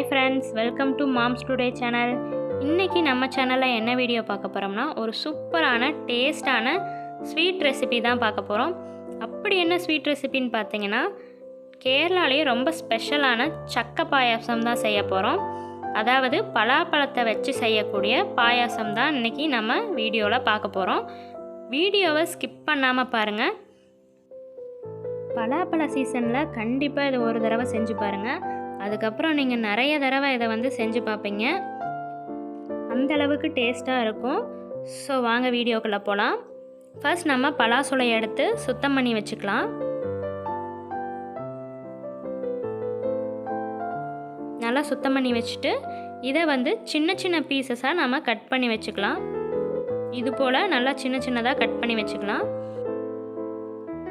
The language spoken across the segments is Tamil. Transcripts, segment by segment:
friends, welcome to Moms Today channel. இன்னைக்கு நம்ம சேனல்ல என்ன வீடியோ பார்க்க போறோம்னா ஒரு சூப்பரான டேஸ்டான ஸ்வீட் ரெசிபி தான் பார்க்க போறோம். அப்படி என்ன ஸ்வீட் ரெசிபின்னு பார்த்தீங்கன்னா கேரளாலயே ரொம்ப ஸ்பெஷலான சக்க பாயாசம் தான் செய்ய போறோம். அதாவது பலாப்பழத்தை வச்சு செய்யக்கூடிய பாயாசம் தான் இன்னைக்கு நம்ம வீடியோல பார்க்க போறோம். வீடியோவை ஸ்கிப் பண்ணாம பாருங்க. பலாப்பழ சீசனில் கண்டிப்பாக இதை ஒரு தடவை செஞ்சு பாருங்கள். அதுக்கப்புறம் நீங்கள் நிறைய தடவை இதை செஞ்சு பார்ப்பீங்க. அந்தளவுக்கு டேஸ்ட்டாக இருக்கும். ஸோ வாங்க வீடியோக்குள்ளே போகலாம். ஃபர்ஸ்ட் நம்ம பலாசுளையை எடுத்து சுத்தம் பண்ணி வச்சுக்கலாம். நல்லா சுத்தம் பண்ணி வச்சுட்டு இதை சின்ன சின்ன பீசஸாக நம்ம கட் பண்ணி வச்சுக்கலாம். இது போல் நல்லா சின்ன சின்னதாக கட் பண்ணி வச்சுக்கலாம்.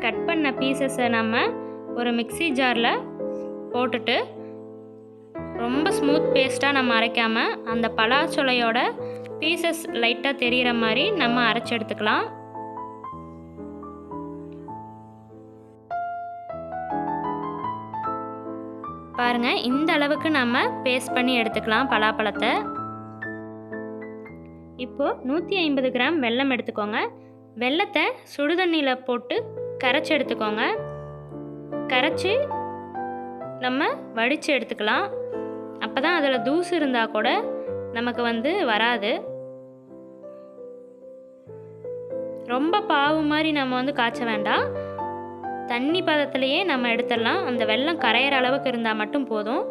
கட் பண்ண பீசஸை நம்ம ஒரு மிக்ஸி ஜாரில் போட்டுட்டு ரொம்ப ஸ்மூத் பேஸ்ட்டாக நம்ம அரைக்காமல் அந்த பலாச்சுளையோட பீசஸ் லைட்டாக தெரிகிற மாதிரி நம்ம அரைச்சி எடுத்துக்கலாம். பாருங்கள், இந்த அளவுக்கு நம்ம பேஸ்ட் பண்ணி எடுத்துக்கலாம் பலாப்பழத்தை. இப்போது 150 கிராம் வெல்லம் எடுத்துக்கோங்க. வெல்லத்தை சுடுதண்ணியில் போட்டு கரைச்சி எடுத்துக்கோங்க. கரைச்சி நம்ம வடித்து எடுத்துக்கலாம். அப்போ தான் அதில் தூசு இருந்தால் கூட நமக்கு வராது. ரொம்ப பாவு மாதிரி நம்ம காய்ச்ச வேண்டாம். தண்ணி பதத்திலேயே நம்ம எடுத்துடலாம். அந்த வெல்லம் கரையிற அளவுக்கு இருந்தால் மட்டும் போதும்.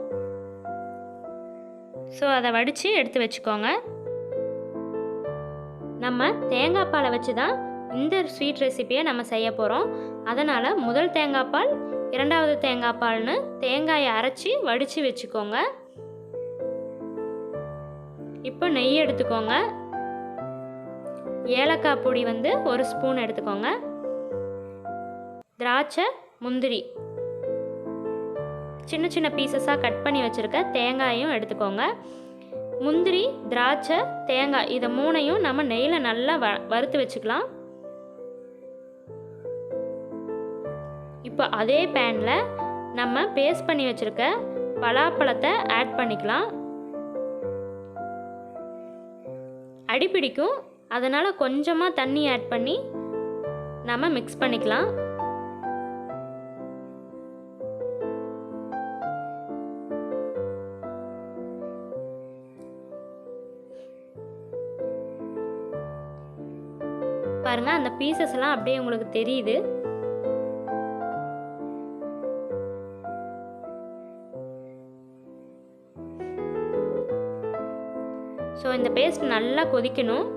ஸோ அதை வடித்து எடுத்து வச்சுக்கோங்க. நம்ம தேங்காய் பாலை வச்சு தான் இந்த ஸ்வீட் ரெசிபியை நம்ம செய்ய போகிறோம். அதனால் முதல் தேங்காய் பால், இரண்டாவது தேங்காய் பால்னு தேங்காயை அரைச்சி வடித்து வச்சுக்கோங்க. இப்போ நெய் எடுத்துக்கோங்க. ஏலக்காய் பொடி 1 ஸ்பூன் எடுத்துக்கோங்க. திராட்சை, முந்திரி சின்ன சின்ன பீசஸாக கட் பண்ணி வச்சுருக்க தேங்காயும் எடுத்துக்கோங்க. முந்திரி, திராட்சை, தேங்காய் இதை மூணையும் நம்ம நெய்யில் நல்லா வறுத்து வச்சுக்கலாம். இப்போ அதே பேனில் நம்ம பேஸ்ட் பண்ணி வச்சுருக்க பலாப்பழத்தை ஆட் பண்ணிக்கலாம். அடிப்பிடிக்கும், அதனால் கொஞ்சமாக தண்ணி ஆட் பண்ணி நம்ம மிக்ஸ் பண்ணிக்கலாம். பாருங்கள், அந்த பீசஸ் எல்லாம் அப்படியே உங்களுக்கு தெரியுது. ஸோ இந்த பேஸ்ட் நல்லா கொதிக்கணும்.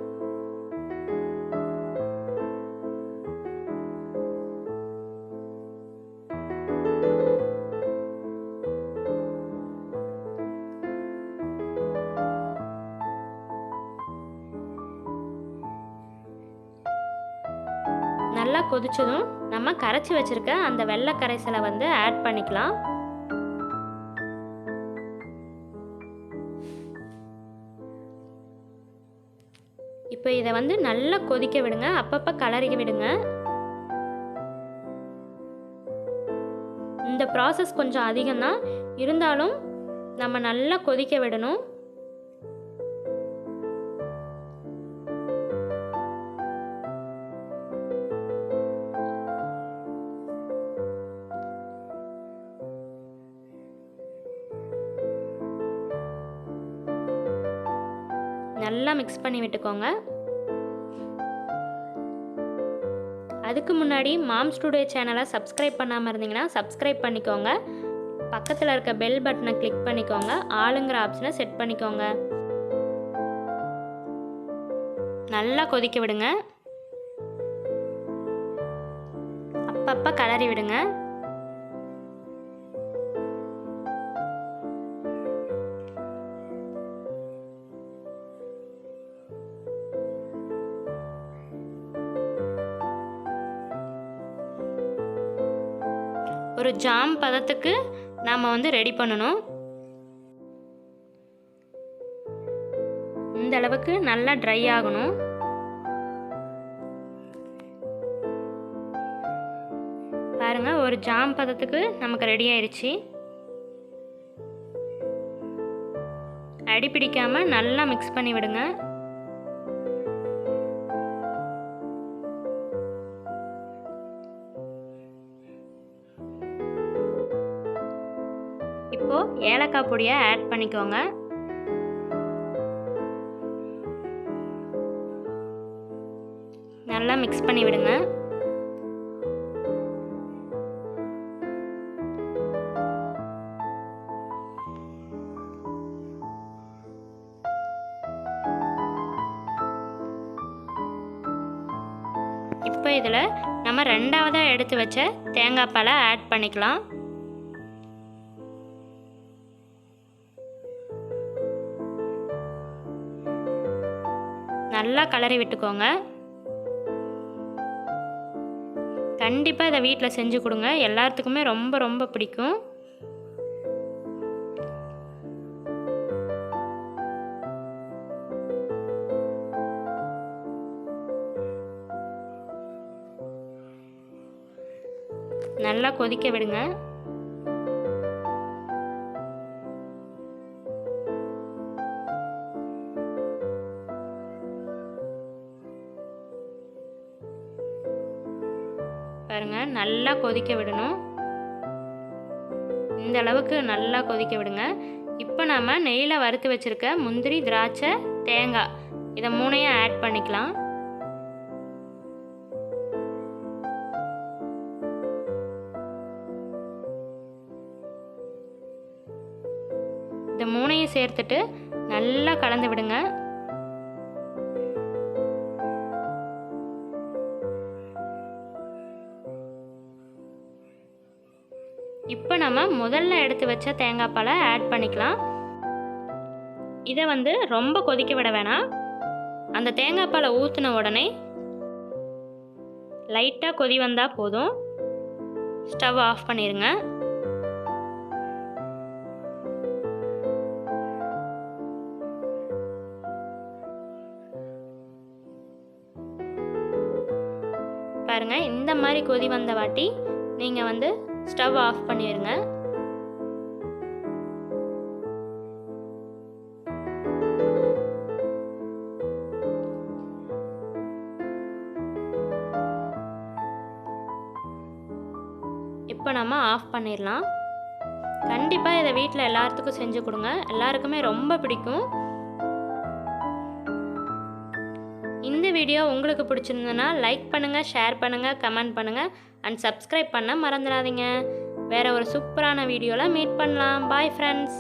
நல்லா கொதிச்சதும் நம்ம கரைச்சி வச்சிருக்க அந்த வெள்ளை கரைசலை ஆட் பண்ணிக்கலாம். இப்போ இதை நல்லா கொதிக்க விடுங்க. அப்பப்போ கலரி விடுங்க. இந்த ப்ராசஸ் கொஞ்சம் அதிகம்தான், இருந்தாலும் நம்ம நல்லா கொதிக்க விடணும். நல்லா மிக்ஸ் பண்ணி விட்டுக்கோங்க. அதுக்கு முன்னாடி மாம்ஸ் டுடே சேனலை சப்ஸ்கிரைப் பண்ணாமல் இருந்தீங்கன்னா சப்ஸ்கிரைப் பண்ணிக்கோங்க. பக்கத்தில் இருக்க பெல் பட்டனை கிளிக் பண்ணிக்கோங்க. ஆளுங்கிற ஆப்ஷனை செட் பண்ணிக்கோங்க. நல்லா கொதிக்க விடுங்க. அப்பப்போ கலரி விடுங்க. ஒரு ஜாம் பதத்துக்கு நாம் ரெடி பண்ணணும். இந்த அளவுக்கு நல்லா ட்ரை ஆகணும். பாருங்கள், ஒரு ஜாம் பதத்துக்கு நமக்கு ரெடி ஆயிடுச்சு. அடி பிடிக்காமல் நல்லா மிக்ஸ் பண்ணி விடுங்க. இப்போது ஏலக்காய் பொடியை ஆட் பண்ணிக்கோங்க. நல்லா மிக்ஸ் பண்ணி விடுங்க. இப்போ இதில் நம்ம ரெண்டாவதாக எடுத்து வச்ச தேங்காய் பாலை ஆட் பண்ணிக்கலாம். நல்லா கலரி விட்டுக்கோங்க. கண்டிப்பாக இதை வீட்டில் செஞ்சு கொடுங்க. எல்லாத்துக்குமே ரொம்ப ரொம்ப பிடிக்கும். நல்லா கொதிக்க விடுங்க. பாருங்க, நல்லா கொதிக்க விடணும். இந்த அளவுக்கு நல்லா கொதிக்க விடுங்க. இப்போ நம்ம நெய்யில் வறுத்து வச்சிருக்க முந்திரி, திராட்சை, தேங்காய் இதை மூணையும் ஆட் பண்ணிக்கலாம். இந்த மூணையும் சேர்த்துட்டு நல்லா கலந்து விடுங்க. இப்போ நம்ம முதல்ல எடுத்து வச்ச தேங்காய் பாலை ஆட் பண்ணிக்கலாம். இதை ரொம்ப கொதிக்க விட வேணாம். அந்த தேங்காய் பாலை ஊற்றின உடனே லைட்டாக கொதி வந்தால் போதும். ஸ்டவ் ஆஃப் பண்ணிடுங்க. பாருங்க, இந்த மாதிரி கொதி வந்த வாட்டி நீங்கள் ஸ்டவ் ஆஃப் பண்ணிடுங்க. இப்போ நம்ம ஆஃப் பண்ணிடலாம். கண்டிப்பாக இதை வீட்டில் எல்லாத்துக்கும் செஞ்சு கொடுங்க. எல்லாருக்குமே ரொம்ப பிடிக்கும். இந்த வீடியோ உங்களுக்கு பிடிச்சிருந்ததுன்னா லைக் பண்ணுங்கள், ஷேர் பண்ணுங்கள், கமெண்ட் பண்ணுங்கள் அண்ட் சப்ஸ்கிரைப் பண்ண மறந்துடாதீங்க. வேறு ஒரு சூப்பரான வீடியோவில் மீட் பண்ணலாம். Bye friends.